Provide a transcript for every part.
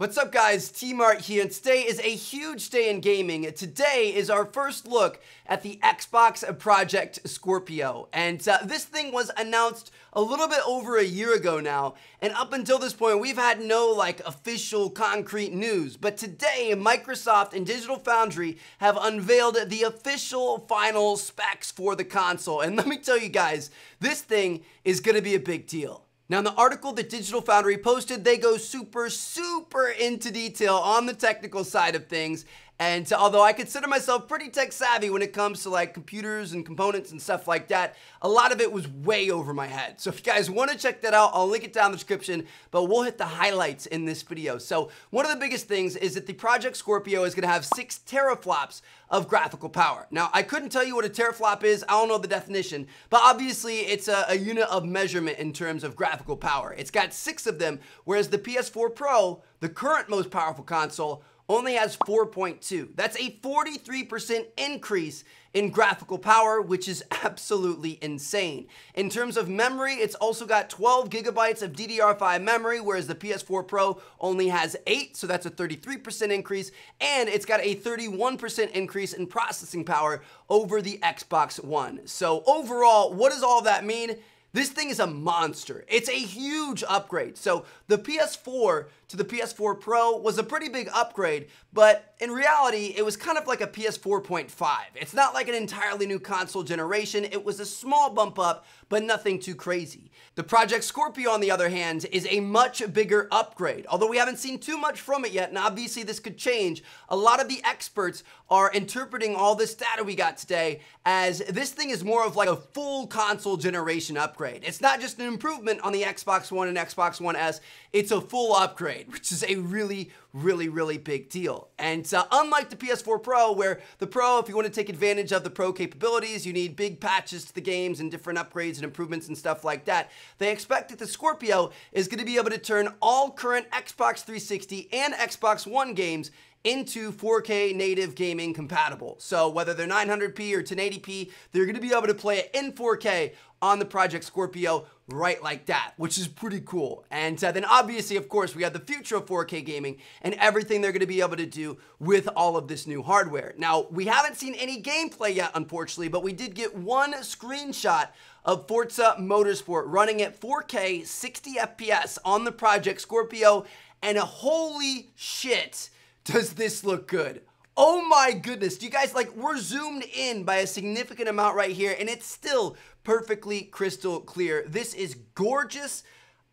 What's up guys, T-Mart here, and today is a huge day in gaming. Today is our first look at the Xbox Project Scorpio, and this thing was announced a little bit over a year ago now, and up until this point we've had no official concrete news, but today Microsoft and Digital Foundry have unveiled the official final specs for the console, and let me tell you guys, this thing is gonna be a big deal. Now, in the article that Digital Foundry posted, they go super into detail on the technical side of things. And although I consider myself pretty tech savvy when it comes to computers and components and stuff like that, a lot of it was way over my head. So if you guys want to check that out, I'll link it down in the description, but we'll hit the highlights in this video. So one of the biggest things is that the Project Scorpio is going to have 6 teraflops of graphical power. Now, I couldn't tell you what a teraflop is. I don't know the definition, but obviously it's a unit of measurement in terms of graphical power. It's got 6 of them, whereas the PS4 Pro, the current most powerful console, only has 4.2. That's a 43% increase in graphical power, which is absolutely insane. In terms of memory, it's also got 12 gigabytes of DDR5 memory, whereas the PS4 Pro only has 8, so that's a 33% increase, and it's got a 31% increase in processing power over the Xbox One. So overall, what does all that mean? This thing is a monster. It's a huge upgrade. So the PS4 to the PS4 Pro was a pretty big upgrade, but in reality, it was kind of like a PS4.5. It's not like an entirely new console generation. It was a small bump up, but nothing too crazy. The Project Scorpio, on the other hand, is a much bigger upgrade. Although we haven't seen too much from it yet, and obviously this could change, a lot of the experts are interpreting all this data we got today as this thing is more of a full console generation upgrade. It's not just an improvement on the Xbox One and Xbox One S, it's a full upgrade, which is a really big deal. And unlike the PS4 Pro, where the Pro, if you want to take advantage of the Pro capabilities, you need big patches to the games and different upgrades and improvements and stuff like that, they expect that the Scorpio is going to be able to turn all current Xbox 360 and Xbox One games into 4K native gaming compatible. So whether they're 900p or 1080p, they're going to be able to play it in 4K on the Project Scorpio right like that, which is pretty cool. And then obviously, of course, we have the future of 4K gaming and everything they're going to be able to do with all of this new hardware. Now, we haven't seen any gameplay yet, unfortunately, but we did get one screenshot of Forza Motorsport running at 4K 60 FPS on the Project Scorpio, and holy shit, does this look good. Oh my goodness, do you guys, we're zoomed in by a significant amount right here, and it's still perfectly crystal clear. This is gorgeous.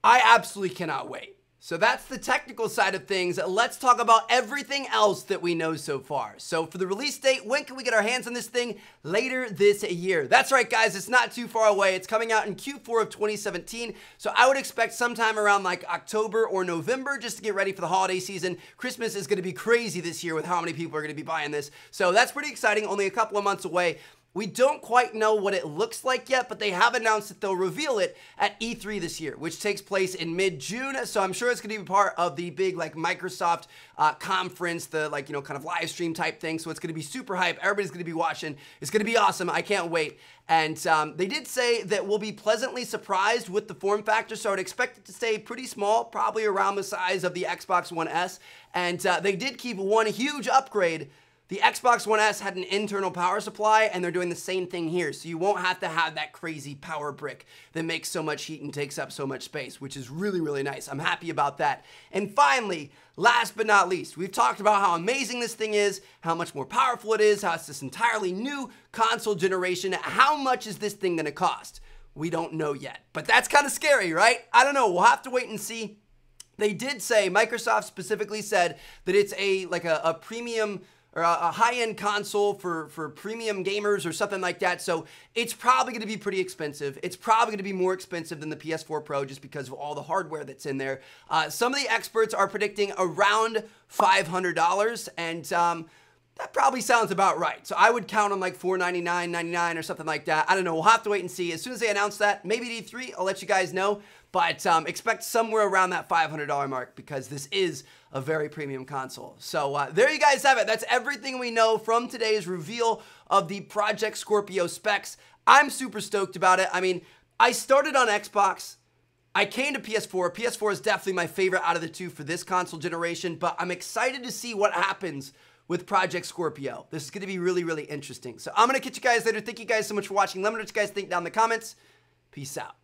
I absolutely cannot wait. So that's the technical side of things. Let's talk about everything else that we know so far. So for the release date, when can we get our hands on this thing? Later this year. That's right, guys. It's not too far away. It's coming out in Q4 of 2017. So I would expect sometime around October or November just to get ready for the holiday season. Christmas is going to be crazy this year with how many people are going to be buying this. So that's pretty exciting. Only a couple of months away. We don't quite know what it looks like yet, but they have announced that they'll reveal it at E3 this year, which takes place in mid-June. So I'm sure it's going to be part of the big Microsoft conference, the kind of live stream type thing. So it's going to be super hype. Everybody's going to be watching. It's going to be awesome. I can't wait. And they did say that we'll be pleasantly surprised with the form factor. So I'd expect it to stay pretty small, probably around the size of the Xbox One S. And they did keep one huge upgrade. The Xbox One S had an internal power supply, and they're doing the same thing here. So you won't have to have that crazy power brick that makes so much heat and takes up so much space, which is really nice. I'm happy about that. And finally, last but not least, we've talked about how amazing this thing is, how much more powerful it is, how it's this entirely new console generation. How much is this thing going to cost? We don't know yet, but that's kind of scary, right? I don't know. We'll have to wait and see. They did say, Microsoft specifically said that it's a premium or a high-end console for premium gamers or something like that. So it's probably going to be pretty expensive. It's probably going to be more expensive than the PS4 Pro just because of all the hardware that's in there. Some of the experts are predicting around $500, and that probably sounds about right. So I would count on $499, $99 or something like that. I don't know. We'll have to wait and see. As soon as they announce that, maybe at E3, I'll let you guys know. But expect somewhere around that $500 mark because this is a very premium console. So there you guys have it. That's everything we know from today's reveal of the Project Scorpio specs. I'm super stoked about it. I mean, I started on Xbox. I came to PS4. PS4 is definitely my favorite out of the two for this console generation, but I'm excited to see what happens with Project Scorpio. This is going to be really, really interesting. So I'm going to catch you guys later. Thank you guys so much for watching. Let me know what you guys think down in the comments. Peace out.